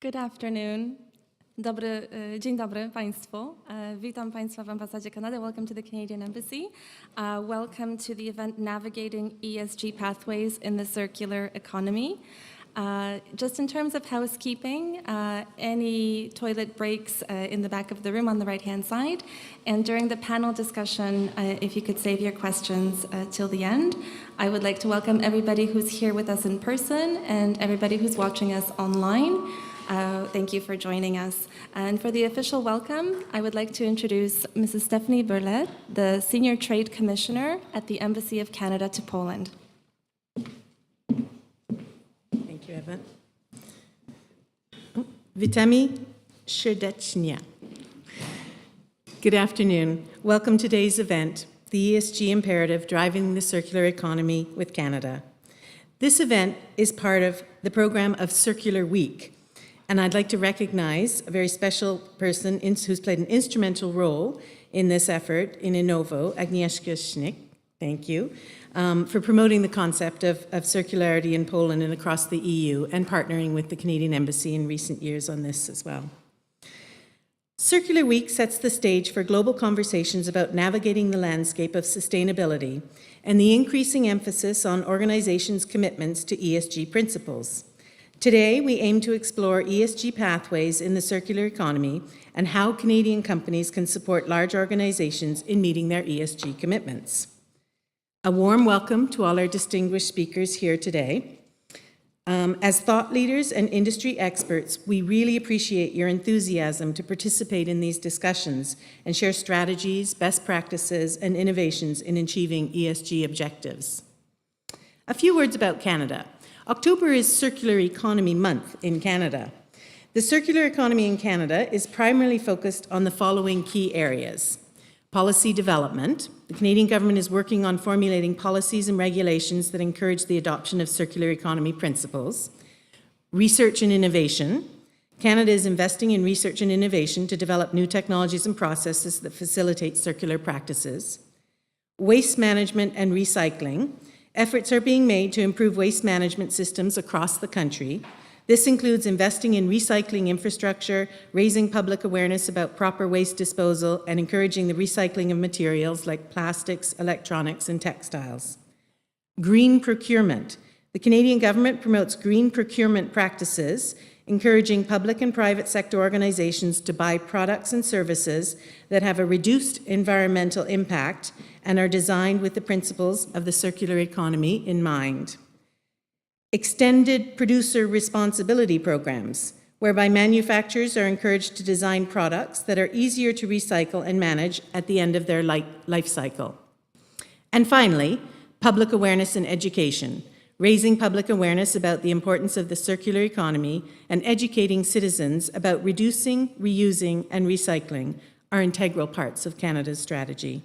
Good afternoon. Dzień dobry Państwu. Witam Państwa w Ambasadzie Kanady. Welcome to the Canadian Embassy. Welcome to the event Navigating ESG Pathways in the Circular Economy. Just in terms of housekeeping, any toilet breaks in the back of the room on the right-hand side. And during the panel discussion, if you could save your questions till the end. I would like to welcome everybody who's here with us in person and everybody who's watching us online. Thank you for joining us. And for the official welcome, I would like to introduce Mrs. Stephanie Burlett, the Senior Trade Commissioner at the Embassy of Canada to Poland. Thank you, Eva. Witamy serdecznie. Good afternoon. Welcome to today's event, the ESG Imperative Driving the Circular Economy with Canada. This event is part of the program of Circular Week, and I'd like to recognize a very special person who's played an instrumental role in this effort in Innovo, Agnieszka Schnick, thank you, for promoting the concept of circularity in Poland and across the EU and partnering with the Canadian Embassy in recent years on this as well. Circular Week sets the stage for global conversations about navigating the landscape of sustainability and the increasing emphasis on organizations' commitments to ESG principles. Today, we aim to explore ESG pathways in the circular economy and how Canadian companies can support large organizations in meeting their ESG commitments. A warm welcome to all our distinguished speakers here today. As thought leaders and industry experts, we really appreciate your enthusiasm to participate in these discussions and share strategies, best practices, and innovations in achieving ESG objectives. A few words about Canada. October is Circular Economy Month in Canada. The circular economy in Canada is primarily focused on the following key areas. Policy development. The Canadian government is working on formulating policies and regulations that encourage the adoption of circular economy principles. Research and innovation. Canada is investing in research and innovation to develop new technologies and processes that facilitate circular practices. Waste management and recycling. Efforts are being made to improve waste management systems across the country. This includes investing in recycling infrastructure, raising public awareness about proper waste disposal, and encouraging the recycling of materials like plastics, electronics, and textiles. Green procurement. The Canadian government promotes green procurement practices, encouraging public and private sector organizations to buy products and services that have a reduced environmental impact and are designed with the principles of the circular economy in mind. Extended producer responsibility programs, whereby manufacturers are encouraged to design products that are easier to recycle and manage at the end of their life cycle. And finally, public awareness and education, raising public awareness about the importance of the circular economy and educating citizens about reducing, reusing, and recycling are integral parts of Canada's strategy.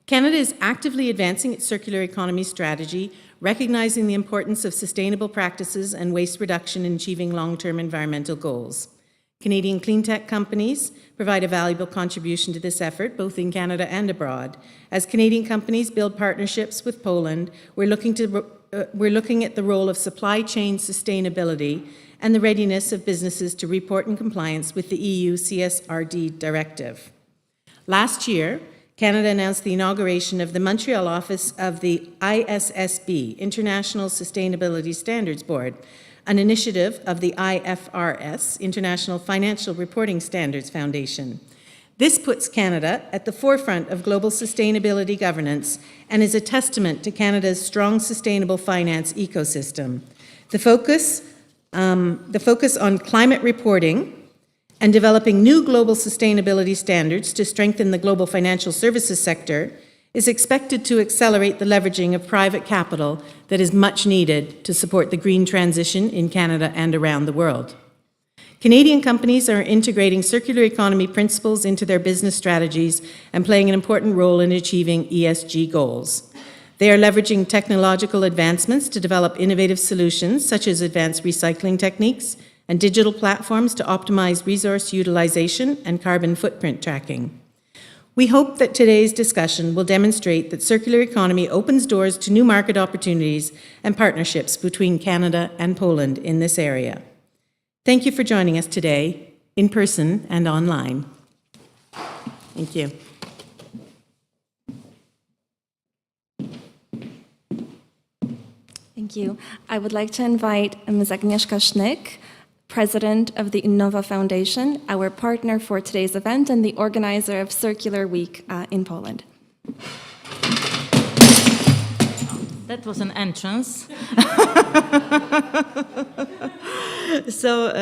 Canada is actively advancing its circular economy strategy, recognizing the importance of sustainable practices and waste reduction in achieving long-term environmental goals. Canadian cleantech companies provide a valuable contribution to this effort, both in Canada and abroad. As Canadian companies build partnerships with Poland, we're looking at the role of supply chain sustainability and the readiness of businesses to report in compliance with the EU CSRD Directive. Last year, Canada announced the inauguration of the Montreal office of the ISSB, International Sustainability Standards Board, an initiative of the IFRS, International Financial Reporting Standards Foundation. This puts Canada at the forefront of global sustainability governance and is a testament to Canada's strong sustainable finance ecosystem. The focus on climate reporting and developing new global sustainability standards to strengthen the global financial services sector is expected to accelerate the leveraging of private capital that is much needed to support the green transition in Canada and around the world. Canadian companies are integrating circular economy principles into their business strategies and playing an important role in achieving ESG goals. They are leveraging technological advancements to develop innovative solutions, such as advanced recycling techniques and digital platforms to optimize resource utilization and carbon footprint tracking. We hope that today's discussion will demonstrate that circular economy opens doors to new market opportunities and partnerships between Canada and Poland in this area. Thank you for joining us today, in person and online. Thank you. Thank you. I would like to invite Ms. Agnieszka Sznyk, President of the Innova Foundation, our partner for today's event and the organizer of Circular Week in Poland. That was an entrance. So,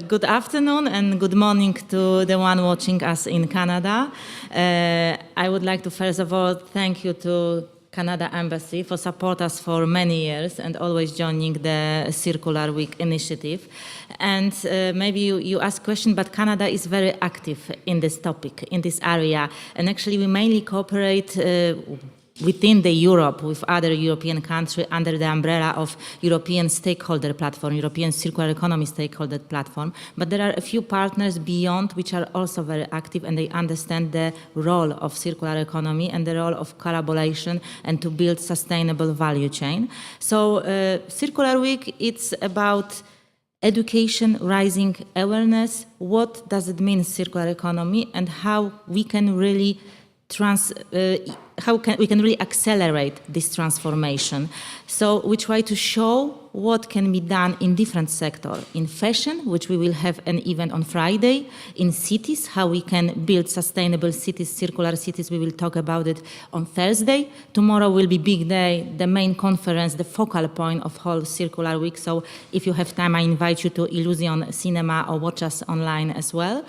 good afternoon and good morning to the one watching us in Canada. I would like to first of all thank you to Canada Embassy for support us for many years and always joining the Circular Week initiative. And maybe you ask a question, but Canada is very active in this topic, in this area. And actually we mainly cooperate within the Europe with other European countries under the umbrella of European Stakeholder Platform, European Circular Economy Stakeholder Platform. But there are a few partners beyond which are also very active and they understand the role of circular economy and the role of collaboration and to build sustainable value chain. So Circular Week, it's about education, raising awareness, what does it mean circular economy and how we can really we can really accelerate this transformation. So we try to show what can be done in different sectors. In fashion, which we will have an event on Friday. In cities, how we can build sustainable cities, circular cities. We will talk about it on Thursday. Tomorrow will be big day, the main conference, the focal point of whole Circular Week. So if you have time, I invite you to Illusion Cinema or watch us online as well.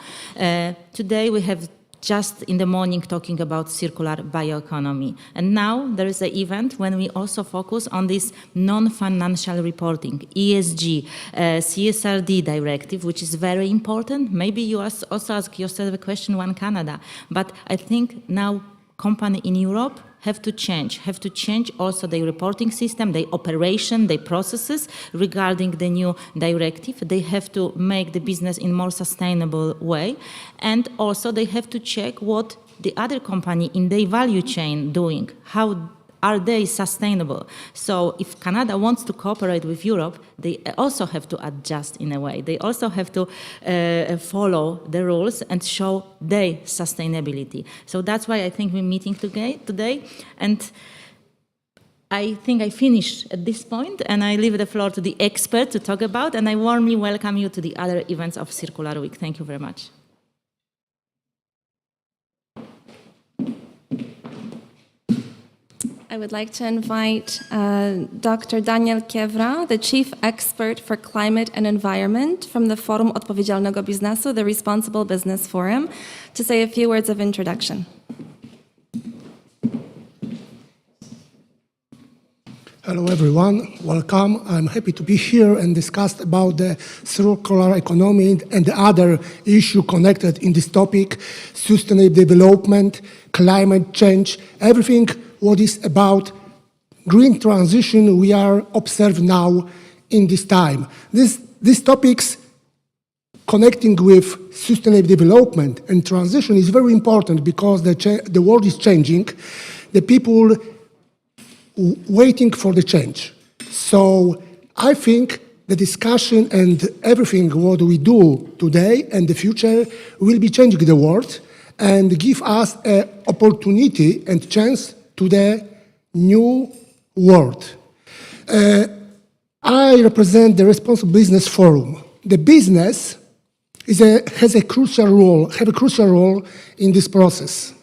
Today we have just in the morning talking about circular bioeconomy. And now there is an event when we also focus on this non-financial reporting, ESG, CSRD Directive, which is very important. Maybe you also ask yourself a question, One Canada, but I think now company in Europe have to change also their reporting system, their operation, their processes regarding the new directive. They have to make the business in more sustainable way. And also they have to check what the other company in their value chain doing, how are they sustainable? So if Canada wants to cooperate with Europe, they also have to adjust in a way. They also have to follow the rules and show their sustainability. So that's why I think we're meeting today. And I think I finished at this point, and I leave the floor to the expert to talk about, and I warmly welcome you to the other events of Circular Week. Thank you very much. I would like to invite Dr. Daniel Kiewra, the Chief Expert for Climate and Environment from the Forum Odpowiedzialnego Biznesu, the Responsible Business Forum, to say a few words of introduction. Hello everyone, welcome. I'm happy to be here and discuss about the circular economy and the other issue connected in this topic, sustainable development, climate change, everything what is about green transition we are observing now in this time. These topics connecting with sustainable development and transition is very important because the world is changing. The people waiting for the change. So I think the discussion and everything what we do today and the future will be changing the world and give us an opportunity and chance to the new world. I represent the Responsible Business Forum. The business has a crucial role in this process.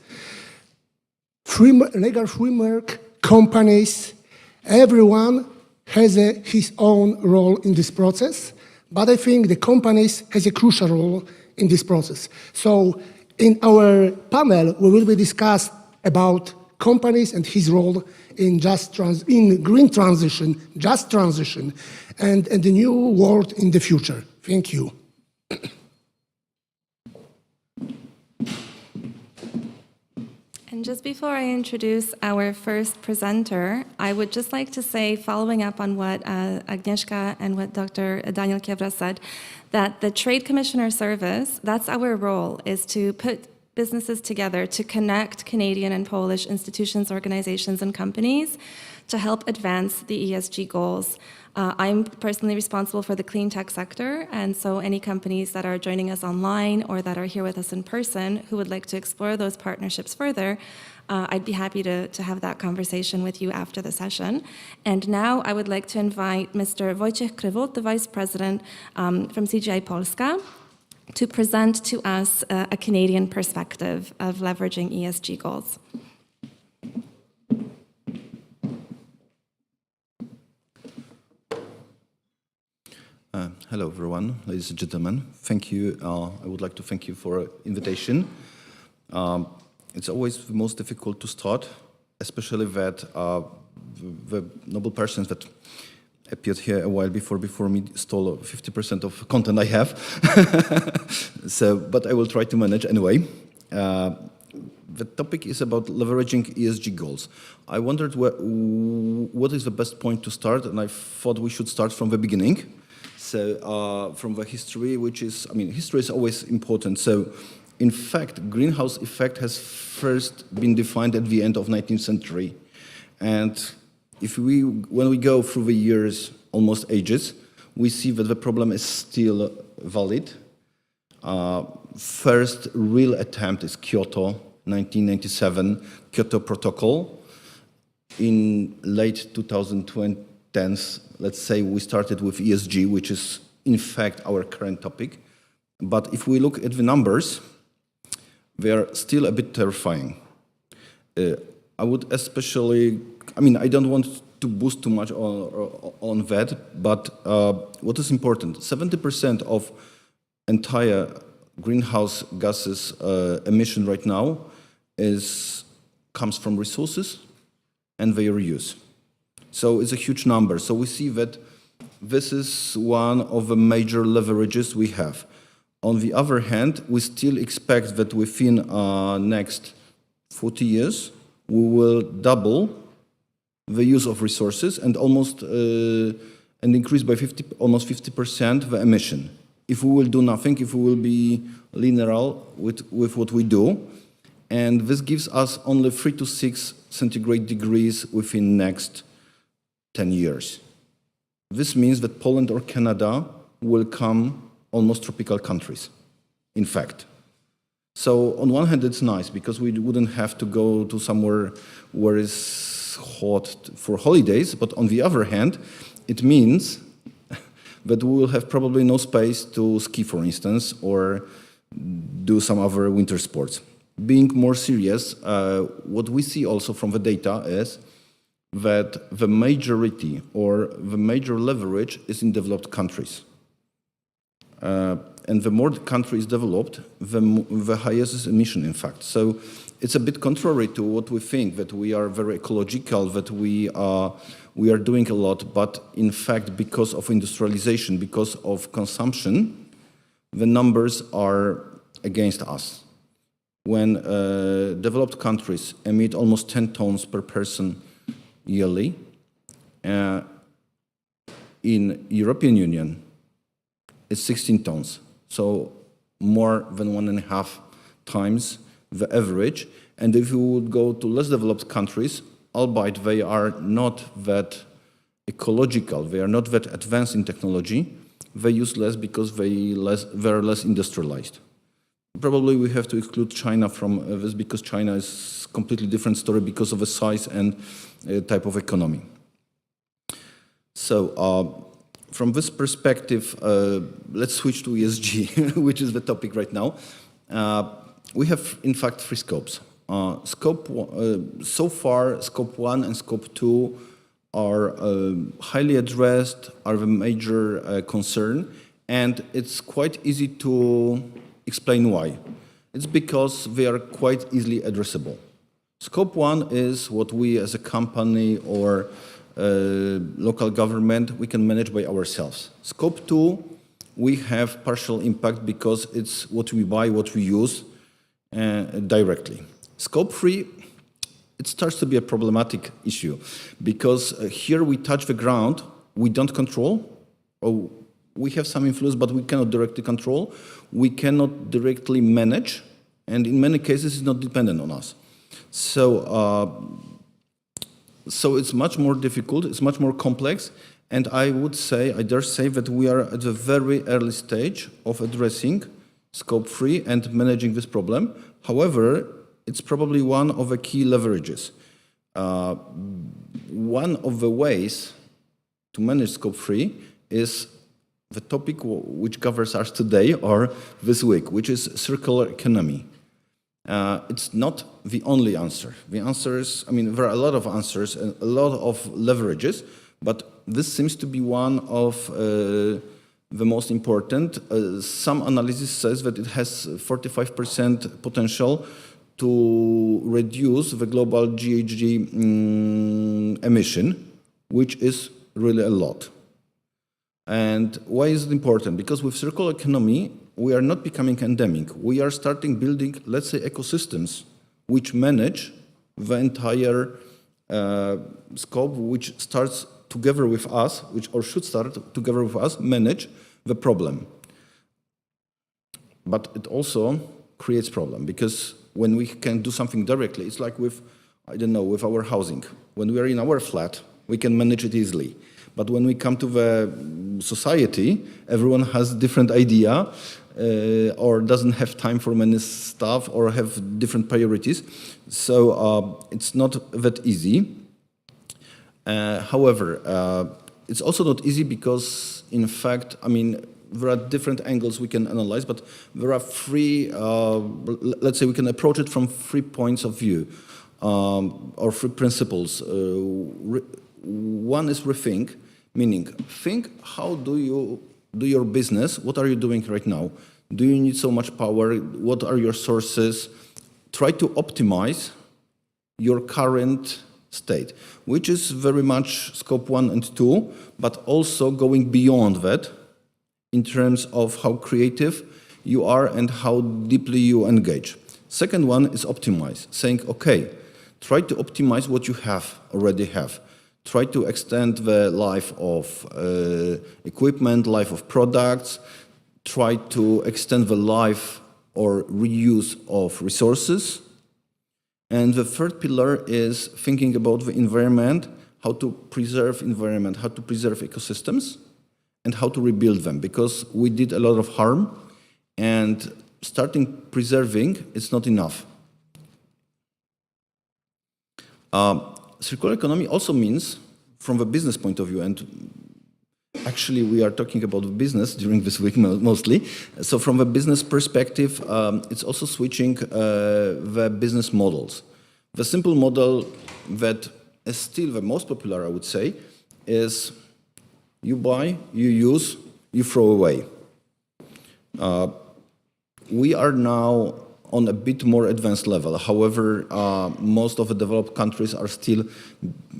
Legal framework, companies, everyone has his own role in this process, but I think the companies has a crucial role in this process. So in our panel, we will be discussed about companies and his role in green transition, just transition, and the new world in the future. Thank you. And just before I introduce our first presenter, I would just like to say, following up on what Agnieszka and what Dr. Daniel Kiewra said, that the Trade Commissioner Service, that's our role, is to put businesses together to connect Canadian and Polish institutions, organizations, and companies to help advance the ESG goals. I'm personally responsible for the clean tech sector, and so any companies that are joining us online or that are here with us in person who would like to explore those partnerships further, I'd be happy to have that conversation with you after the session. And now I would like to invite Mr. Wojciech Krywot, the Vice President from CGI Polska, to present to us a Canadian perspective of leveraging ESG goals. Hello, everyone, ladies and gentlemen. Thank you. I would like to thank you for invitation. It's always the most difficult to start, especially that the noble persons that appeared here a while before me stole 50% of content I have. But I will try to manage anyway. The topic is about leveraging ESG goals. I wondered what is the best point to start, and I thought we should start from the beginning. So from the history, history is always important. So in fact, greenhouse effect has first been defined at the end of 19th century. And when we go through the years, almost ages, we see that the problem is still valid. First real attempt is Kyoto, 1997, Kyoto Protocol. In late 2010s, let's say we started with ESG, which is in fact our current topic. But if we look at the numbers, they are still a bit terrifying. I would especially, I don't want to boost too much on that, but what is important, 70% of entire greenhouse gases emission right now comes from resources and their use. So it's a huge number. So we see that this is one of the major leverages we have. On the other hand, we still expect that within next 40 years, we will double the use of resources and increase by almost 50% the emission. If we will do nothing, if we will be linear with what we do, and this gives us only 3 to 6 centigrade degrees within next 10 years. This means that Poland or Canada will become almost tropical countries, in fact. So on one hand, it's nice because we wouldn't have to go to somewhere where it's hot for holidays, but on the other hand, it means that we will have probably no space to ski, for instance, or do some other winter sports. Being more serious, what we see also from the data is that the majority or the major leverage is in developed countries. And the more the country is developed, the higher is emission, in fact. So it's a bit contrary to what we think, that we are very ecological, that we are doing a lot, but in fact, because of industrialization, because of consumption, the numbers are against us. When developed countries emit almost 10 tons per person yearly, in European Union, it's 16 tons, so more than 1.5 times the average. And if you would go to less developed countries, albeit they are not that ecological, they are not that advanced in technology, they use less because they are less industrialized. Probably we have to exclude China from this because China is a completely different story because of the size and type of economy. So from this perspective, let's switch to ESG, which is the topic right now. We have, in fact, 3 scopes. So far, Scope 1 and Scope 2 are highly addressed, are the major concern, and it's quite easy to explain why. It's because they are quite easily addressable. Scope 1 is what we as a company or local government, we can manage by ourselves. Scope 2, we have partial impact because it's what we buy, what we use directly. Scope 3, it starts to be a problematic issue because here we touch the ground, we don't control, or we have some influence, but we cannot directly control. We cannot directly manage, and in many cases it's not dependent on us. So it's much more difficult, it's much more complex, and I dare say that we are at the very early stage of addressing Scope 3 and managing this problem. However, it's probably one of the key leverages. One of the ways to manage Scope 3 is the topic which governs us today or this week, which is circular economy. It's not the only answer. The answer is, there are a lot of answers and a lot of leverages, but this seems to be one of the most important. Some analysis says that it has 45% potential to reduce the global GHG emission, which is really a lot. And why is it important? Because with circular economy, we are not becoming endemic. We are starting building, let's say, ecosystems which manage the entire scope, which starts together with us, or should start together with us, manage the problem. But it also creates problem, because when we can do something directly, it's like with our housing. When we are in our flat, we can manage it easily. But when we come to the society, everyone has a different idea or doesn't have time for many stuff or have different priorities. So it's not that easy. However, it's also not easy because, in fact, there are different angles we can analyze, but there are three, let's say we can approach it from 3 points of view, or 3 principles. One is rethink, meaning think how do you do your business, what are you doing right now? Do you need so much power? What are your sources? Try to optimize your current state, which is very much scope 1 and 2, but also going beyond that in terms of how creative you are and how deeply you engage. Second one is optimize, saying, okay, try to optimize what you already have. Try to extend the life of equipment, life of products, try to extend the life or reuse of resources. And the third pillar is thinking about the environment, how to preserve environment, how to preserve ecosystems, and how to rebuild them, because we did a lot of harm, and starting preserving is not enough. Circular economy also means, from the business point of view, and actually we are talking about business during this week mostly, so from a business perspective, it's also switching the business models. The simple model that is still the most popular, I would say, is you buy, you use, you throw away. We are now on a bit more advanced level. However, most of the developed countries are still,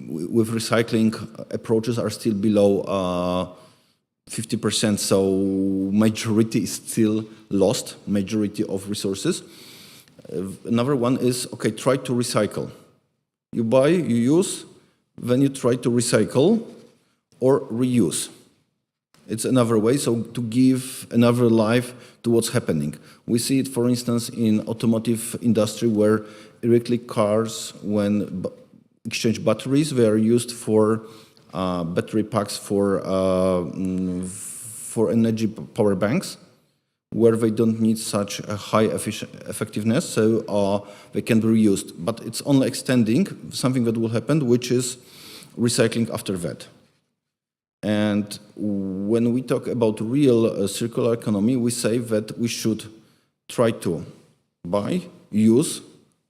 with recycling approaches, are still below 50%. So majority is still lost, majority of resources. Another one is, okay, try to recycle. You buy, you use, then you try to recycle or reuse. It's another way, so to give another life to what's happening. We see it, for instance, in automotive industry, where electric cars, when exchange batteries, they are used for battery packs for energy power banks, where they don't need such a high effectiveness, so they can be reused. But it's only extending something that will happen, which is recycling after that. And when we talk about real circular economy, we say that we should try to buy, use,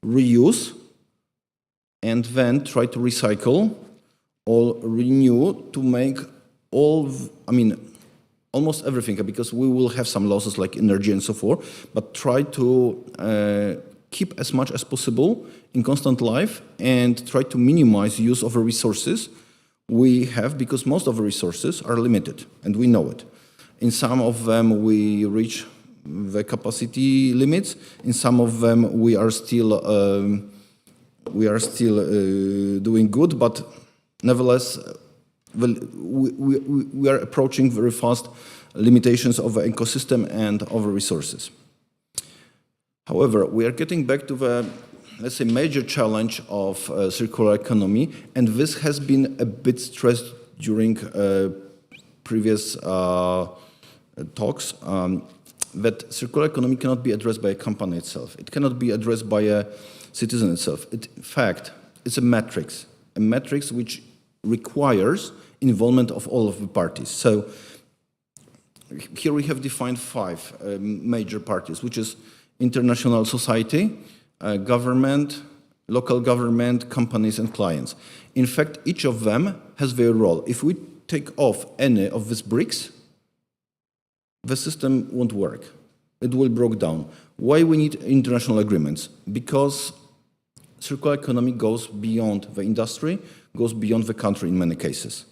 reuse, and then try to recycle or renew to make almost everything, because we will have some losses like energy and so forth, but try to keep as much as possible in constant life and try to minimize use of the resources we have, because most of the resources are limited, and we know it. In some of them, we reach the capacity limits. In some of them, we are still doing good, but nevertheless, we are approaching very fast limitations of the ecosystem and of the resources. However, we are getting back to the, let's say, major challenge of circular economy, and this has been a bit stressed during previous talks, that circular economy cannot be addressed by a company itself. It cannot be addressed by a citizen itself. In fact, it's a matrix which requires involvement of all of the parties. So here we have defined 5 major parties, which is international society, government, local government, companies, and clients. In fact, each of them has their role. If we take off any of these bricks, the system won't work. It will break down. Why we need international agreements? Because circular economy goes beyond the industry, goes beyond the country in many cases.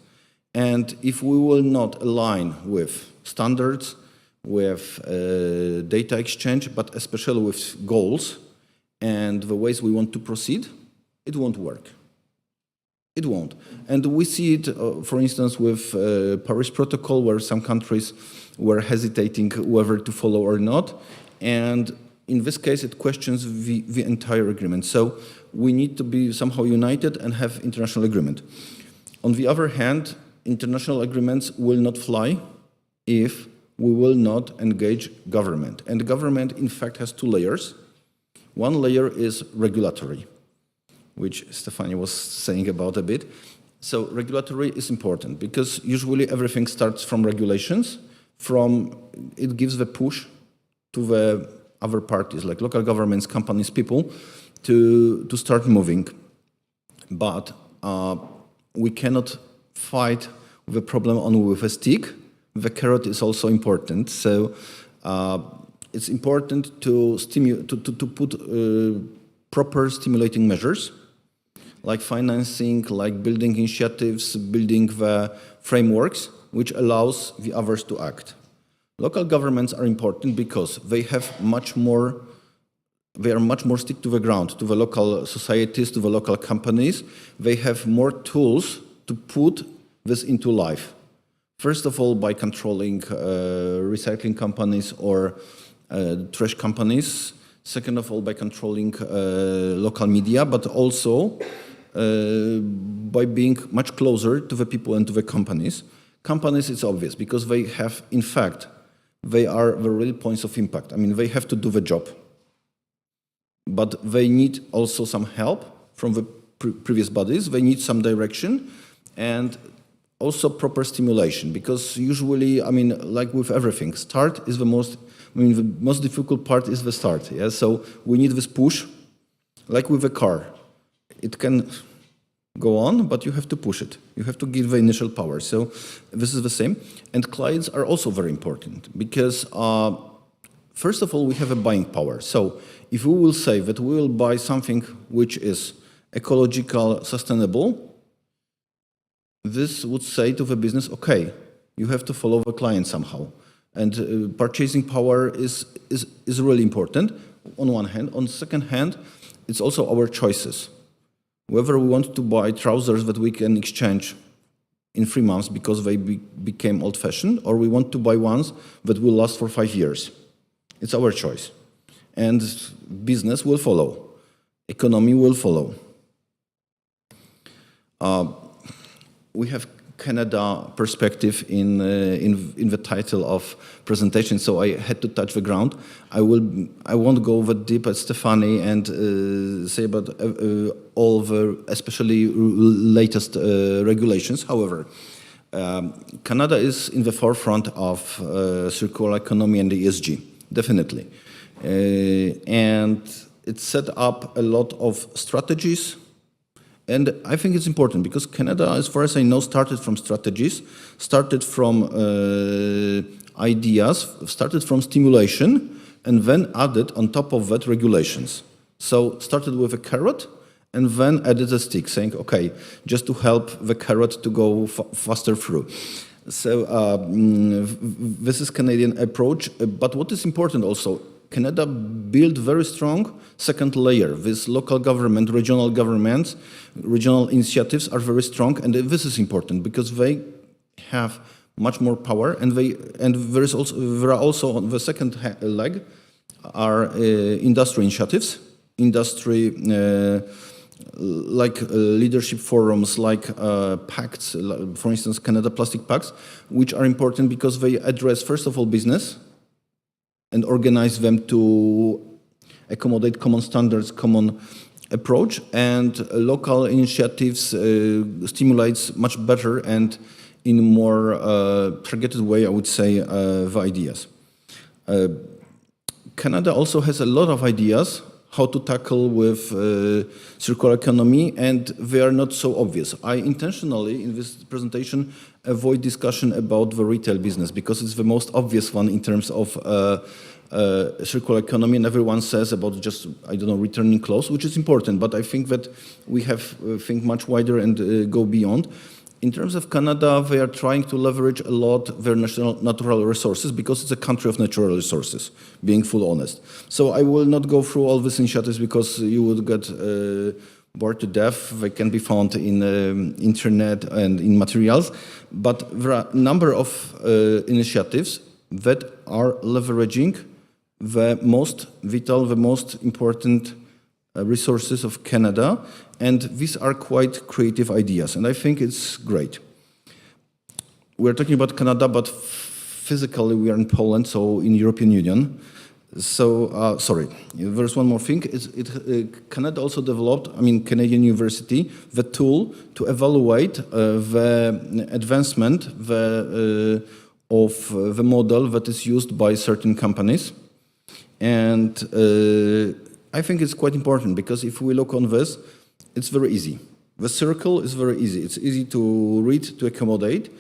And if we will not align with standards, with data exchange, but especially with goals and the ways we want to proceed, it won't work. It won't. And we see it, for instance, with Paris Protocol, where some countries were hesitating whether to follow or not. And in this case, it questions the entire agreement. So we need to be somehow united and have international agreement. On the other hand, international agreements will not fly if we will not engage government. And the government, in fact, has 2 layers. One layer is regulatory, which Stefania was saying about a bit. So regulatory is important because usually everything starts from regulations. It gives the push to the other parties, like local governments, companies, people, to start moving. But we cannot fight the problem only with a stick. The carrot is also important. So it's important to put proper stimulating measures, like financing, like building initiatives, building the frameworks, which allows the others to act. Local governments are important because they are much more stick to the ground, to the local societies, to the local companies. They have more tools to put this into life. First of all, by controlling recycling companies or trash companies. Second of all, by controlling local media, but also by being much closer to the people and to the companies. Companies, it's obvious, because they have, in fact, they are the real points of impact. I mean, they have to do the job, but they need also some help from the previous bodies. They need some direction and also proper stimulation, because usually, I mean, like with everything, start is the most difficult part is the start. Yeah? So we need this push, like with a car. It can go on, but you have to push it. You have to give the initial power. So this is the same. And clients are also very important because, first of all, we have a buying power. So if we will say that we will buy something which is ecological, sustainable, this would say to the business, okay, you have to follow the client somehow. And purchasing power is really important on one hand. On the second hand, it's also our choices. Whether we want to buy trousers that we can exchange in 3 months because they became old-fashioned, or we want to buy ones that will last for 5 years. It's our choice. And business will follow. Economy will follow. We have Canada perspective in the title of presentation, so I had to touch the ground. I won't go that deep as Stefani and say about all the especially latest regulations. However, Canada is in the forefront of circular economy and the ESG, definitely, and it set up a lot of strategies. And I think it's important because Canada, as far as I know, started from strategies, started from ideas, started from stimulation, and then added on top of that regulations. So started with a carrot and then added a stick, saying, okay, just to help the carrot to go faster through. So this is Canadian approach. But what is important also, Canada built very strong second layer. This local government, regional governments, regional initiatives are very strong, and this is important because they have much more power, and there are also on the second leg are industry initiatives, industry like leadership forums, like pacts, for instance, Canada Plastic Pacts, which are important because they address, first of all, business and organize them to accommodate common standards, common approach, and local initiatives stimulates much better and in a more targeted way, I would say, the ideas. Canada also has a lot of ideas how to tackle with circular economy, and they are not so obvious. I intentionally, in this presentation, avoid discussion about the retail business because it's the most obvious one in terms of circular economy, and everyone says about just, I don't know, returning clothes, which is important, but I think that we have to think much wider and go beyond. In terms of Canada, they are trying to leverage a lot their natural resources because it's a country of natural resources, being fully honest. So I will not go through all these initiatives because you would get bored to death. They can be found in internet and in materials. But there are a number of initiatives that are leveraging the most vital, the most important resources of Canada, and these are quite creative ideas, and I think it's great. We're talking about Canada, but physically we are in Poland, so in European Union. So, sorry, there's one more thing. Canada also developed, Canadian University, the tool to evaluate the advancement of the model that is used by certain companies. And I think it's quite important because if we look on this, it's very easy. The circle is very easy. It's easy to read, to accommodate.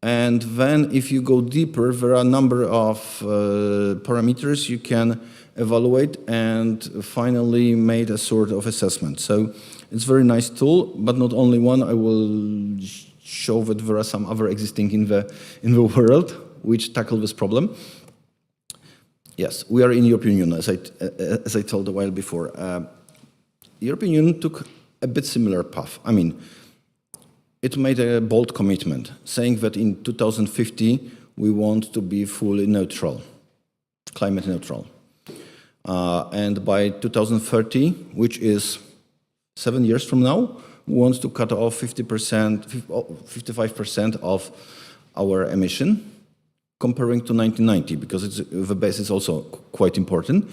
And then if you go deeper, there are a number of parameters you can evaluate and finally made a sort of assessment. So it's a very nice tool, but not only one. I will show that there are some other existing in the world which tackle this problem. Yes, we are in European Union, as I told a while before. European Union took a bit similar path. It made a bold commitment, saying that in 2050 we want to be fully neutral, climate neutral. And by 2030, which is 7 years from now, we want to cut off 55% of our emission, comparing to 1990, because the base is also quite important.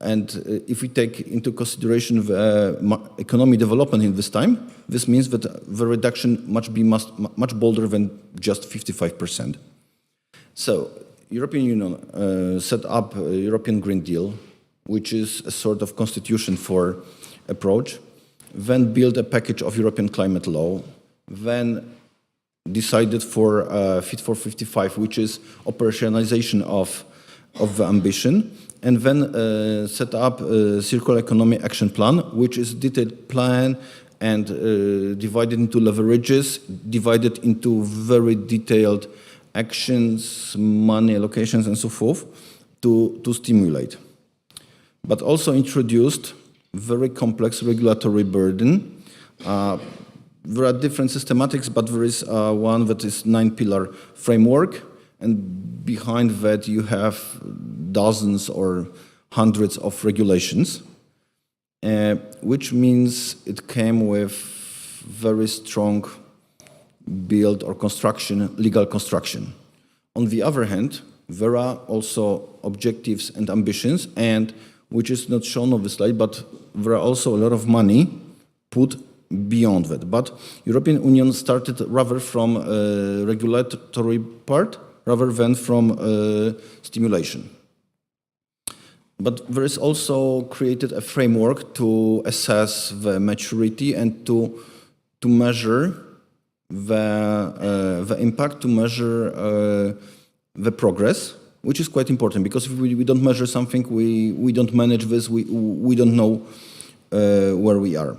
And if we take into consideration the economic development in this time, this means that the reduction must be much bolder than just 55%. So, European Union set up a European Green Deal, which is a sort of constitution for approach, then built a package of European climate law, then decided for Fit for 55, which is operationalization of the ambition, and then set up a circular economy action plan, which is a detailed plan and divided into leverages, divided into very detailed actions, money allocations, and so forth to stimulate. But also introduced very complex regulatory burden. There are different systematics, but there is one that is 9-pillar framework, and behind that you have dozens or hundreds of regulations, which means it came with very strong build or construction, legal construction. On the other hand, there are also objectives and ambitions, and which is not shown on the slide, but there are also a lot of money put beyond that. But European Union started rather from regulatory part rather than from stimulation. But there is also created a framework to assess the maturity and to measure the impact, to measure the progress, which is quite important, because if we don't measure something, we don't manage this, we don't know where we are.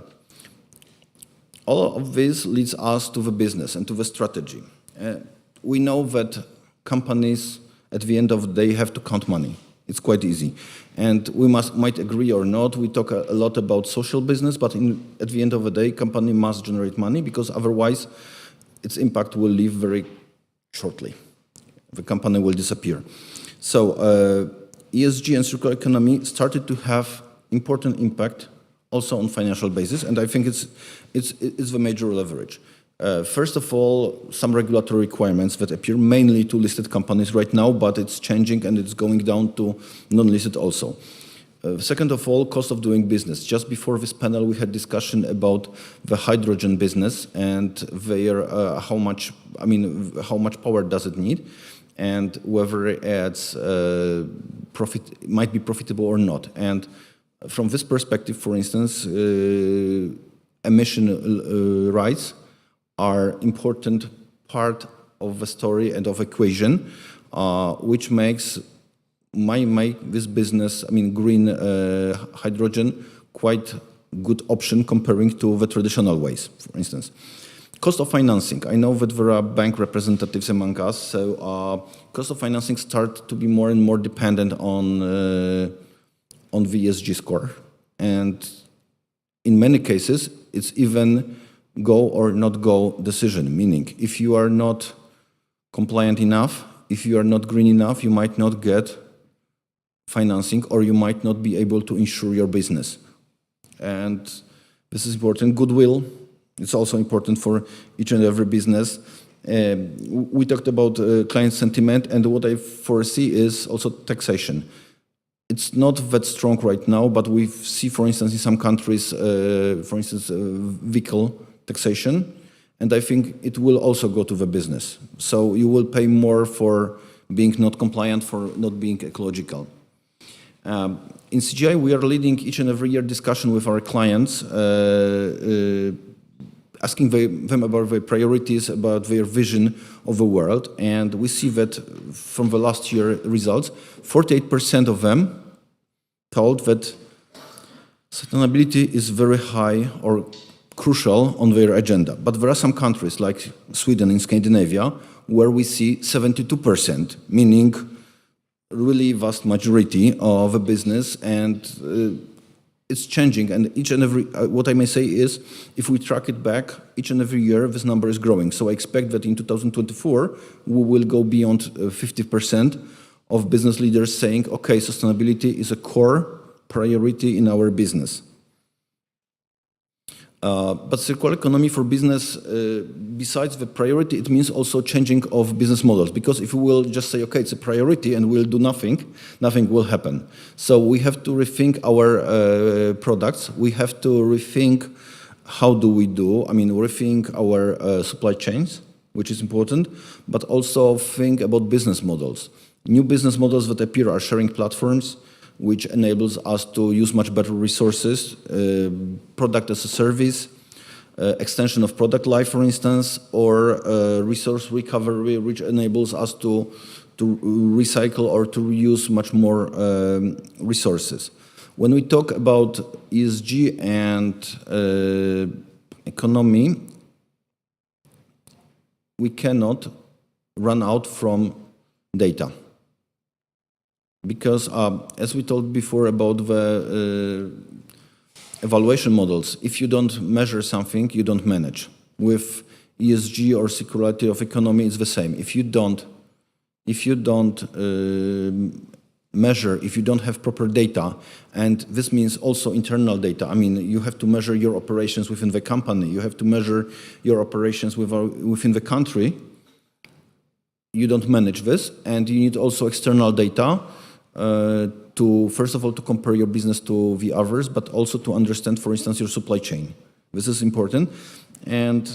All of this leads us to the business and to the strategy. We know that companies, at the end of the day, have to count money. It's quite easy. And we might agree or not, we talk a lot about social business, but at the end of the day, company must generate money, because otherwise its impact will leave very shortly. The company will disappear. So ESG and circular economy started to have important impact also on financial basis, and I think it's the major leverage. First of all, some regulatory requirements that appear mainly to listed companies right now, but it's changing and it's going down to non-listed also. Second of all, cost of doing business. Just before this panel, we had discussion about the hydrogen business and their how much power does it need, and whether it adds might be profitable or not. And from this perspective, for instance, emission rights are important part of the story and of equation, which makes this business, green hydrogen, quite good option comparing to the traditional ways, for instance. Cost of financing. I know that there are bank representatives among us, so cost of financing start to be more and more dependent on the ESG score. And in many cases, it's even go or not go decision, meaning if you are not compliant enough, if you are not green enough, you might not get financing or you might not be able to insure your business. And this is important. Goodwill, it's also important for each and every business. We talked about client sentiment, and what I foresee is also taxation. It's not that strong right now, but we see, for instance, in some countries, vehicle taxation, and I think it will also go to the business. So you will pay more for being not compliant, for not being ecological. In CGI, we are leading each and every year discussion with our clients, asking them about their priorities, about their vision of the world, and we see that from the last year results, 48% of them told that sustainability is very high or crucial on their agenda. But there are some countries like Sweden and Scandinavia where we see 72%, meaning really vast majority of a business, and it's changing. And each and every, what I may say is, if we track it back, each and every year this number is growing. So I expect that in 2024 we will go beyond 50% of business leaders saying, okay, sustainability is a core priority in our business. But circular economy for business, besides the priority, it means also changing of business models. Because if we will just say, okay, it's a priority and we'll do nothing, nothing will happen. So we have to rethink our products. We have to rethink how do we do, rethink our supply chains, which is important, but also think about business models. New business models that appear are sharing platforms, which enables us to use much better resources, product as a service, extension of product life, for instance, or resource recovery, which enables us to recycle or to reuse much more resources. When we talk about ESG and economy, we cannot run out from data. Because as we told before about the evaluation models, if you don't measure something, you don't manage. With ESG or circularity of economy, it's the same. If you don't measure, if you don't have proper data, and this means also internal data. You have to measure your operations within the company. You have to measure your operations within the country. You don't manage this, and you need also external data. To first of all to compare your business to the others, but also to understand, for instance, your supply chain. This is important, and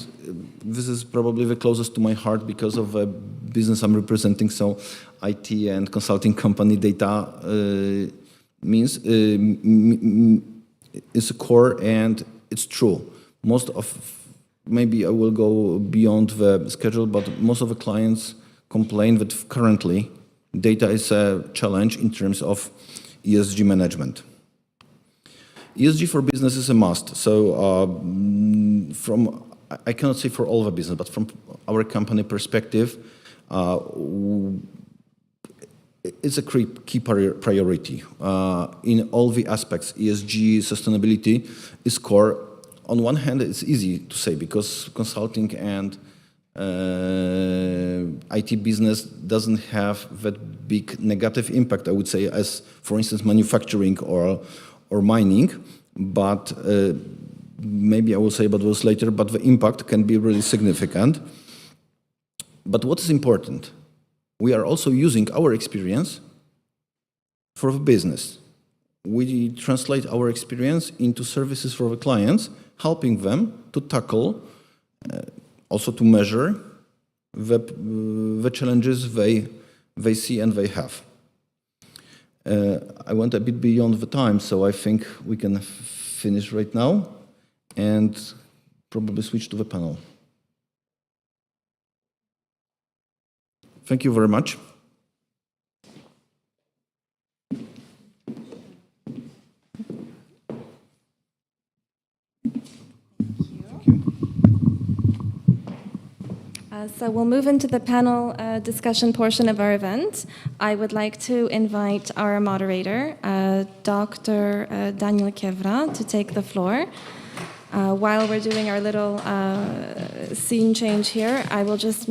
this is probably the closest to my heart because of the business I'm representing. So, IT and consulting company data means is a core, and it's true. Maybe I will go beyond the schedule, but most of the clients complain that currently data is a challenge in terms of ESG management. ESG for business is a must. So I cannot say for all the business, but from our company perspective, it's a key priority. In all the aspects, ESG, sustainability is core. On one hand, it's easy to say because consulting and IT business doesn't have that big negative impact, I would say, as, for instance, manufacturing or mining. But maybe I will say about those later, but the impact can be really significant. But what is important? We are also using our experience for the business. We translate our experience into services for the clients, helping them to tackle, also to measure the challenges they see and they have. I went a bit beyond the time, so I think we can finish right now and probably switch to the panel. Thank you very much. So we'll move into the panel discussion portion of our event. I would like to invite our moderator, Dr. Daniel Kiewra, to take the floor. While we're doing our little scene change here, I will just